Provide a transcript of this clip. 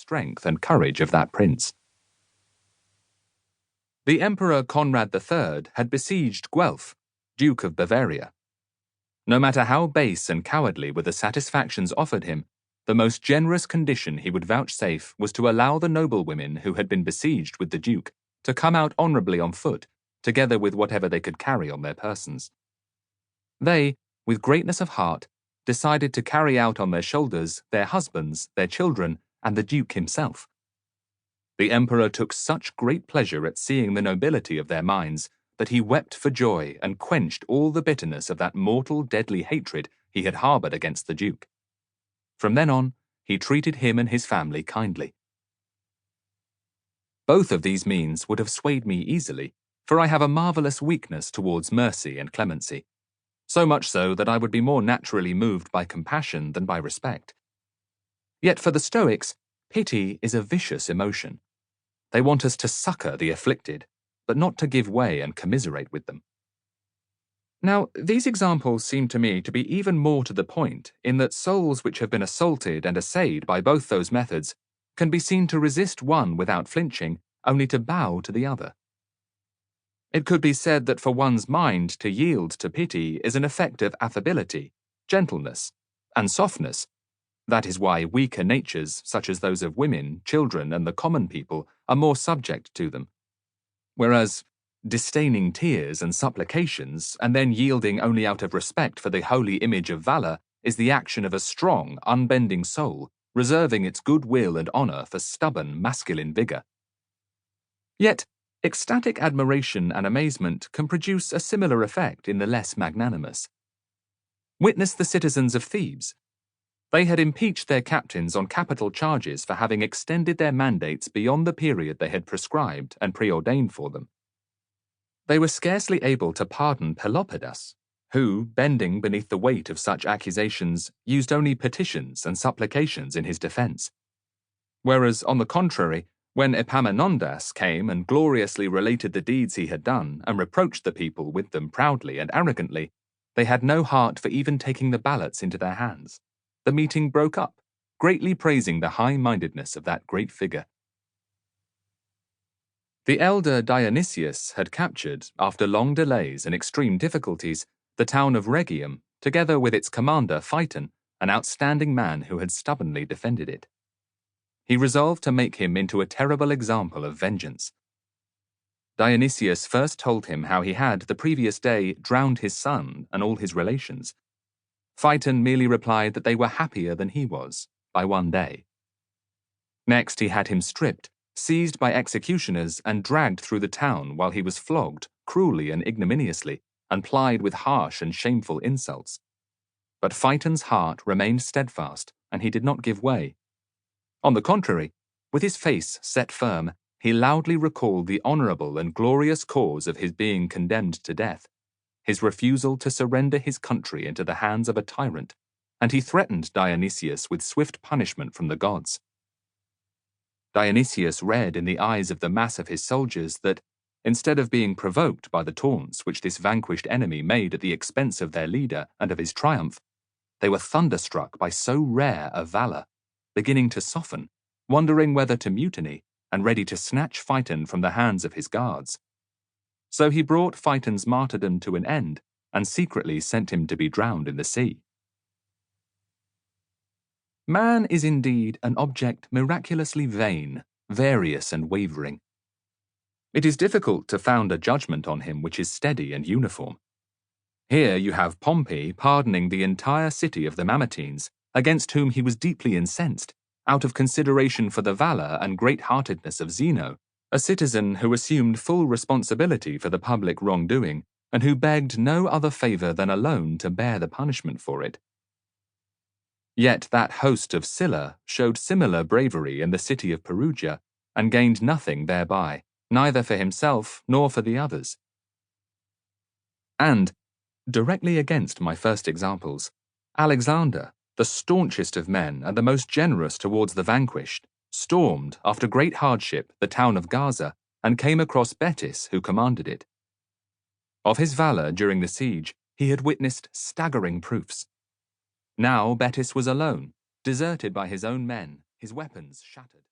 strength and courage of that prince. The Emperor Conrad III had besieged Guelph, Duke of Bavaria. No matter how base and cowardly were the satisfactions offered him, the most generous condition he would vouchsafe was to allow the noblewomen who had been besieged with the Duke to come out honourably on foot, together with whatever they could carry on their persons. They, with greatness of heart, decided to carry out on their shoulders their husbands, their children, and the Duke himself. The Emperor took such great pleasure at seeing the nobility of their minds that he wept for joy and quenched all the bitterness of that mortal deadly hatred he had harboured against the Duke. From then on, he treated him and his family kindly. Both of these means would have swayed me easily, for I have a marvellous weakness towards mercy and clemency, so much so that I would be more naturally moved by compassion than by respect. Yet for the Stoics, pity is a vicious emotion. They want us to succour the afflicted, but not to give way and commiserate with them. Now, these examples seem to me to be even more to the point in that souls which have been assaulted and assayed by both those methods can be seen to resist one without flinching, only to bow to the other. It could be said that for one's mind to yield to pity is an effect of affability, gentleness, and softness. That is why weaker natures, such as those of women, children, and the common people, are more subject to them. Whereas disdaining tears and supplications, and then yielding only out of respect for the holy image of valour, is the action of a strong, unbending soul, reserving its good will and honour for stubborn, masculine vigour. Yet, ecstatic admiration and amazement can produce a similar effect in the less magnanimous. Witness the citizens of Thebes. They had impeached their captains on capital charges for having extended their mandates beyond the period they had prescribed and preordained for them. They were scarcely able to pardon Pelopidas, who, bending beneath the weight of such accusations, used only petitions and supplications in his defence. Whereas, on the contrary, when Epaminondas came and gloriously related the deeds he had done and reproached the people with them proudly and arrogantly, they had no heart for even taking the ballots into their hands. The meeting broke up, greatly praising the high-mindedness of that great figure. The elder Dionysius had captured, after long delays and extreme difficulties, the town of Rhegium, together with its commander Phaeton, an outstanding man who had stubbornly defended it. He resolved to make him into a terrible example of vengeance. Dionysius first told him how he had, the previous day, drowned his son and all his relations. Phaeton merely replied that they were happier than he was, by one day. Next he had him stripped, seized by executioners and dragged through the town while he was flogged, cruelly and ignominiously, and plied with harsh and shameful insults. But Phaeton's heart remained steadfast, and he did not give way. On the contrary, with his face set firm, he loudly recalled the honourable and glorious cause of his being condemned to death, his refusal to surrender his country into the hands of a tyrant, and he threatened Dionysius with swift punishment from the gods. Dionysius read in the eyes of the mass of his soldiers that, instead of being provoked by the taunts which this vanquished enemy made at the expense of their leader and of his triumph, they were thunderstruck by so rare a valour, beginning to soften, wondering whether to mutiny, and ready to snatch Phaeton from the hands of his guards. So he brought Phaeton's martyrdom to an end, and secretly sent him to be drowned in the sea. Man is indeed an object miraculously vain, various and wavering. It is difficult to found a judgment on him which is steady and uniform. Here you have Pompey pardoning the entire city of the Mamertines, against whom he was deeply incensed, out of consideration for the valour and great-heartedness of Zeno, a citizen who assumed full responsibility for the public wrongdoing, and who begged no other favour than alone to bear the punishment for it. Yet that host of Sylla showed similar bravery in the city of Perugia, and gained nothing thereby, neither for himself nor for the others. And, directly against my first examples, Alexander, the staunchest of men and the most generous towards the vanquished, stormed, after great hardship, the town of Gaza, and came across Betis, who commanded it. Of his valour during the siege, he had witnessed staggering proofs. Now Betis was alone, deserted by his own men, his weapons shattered.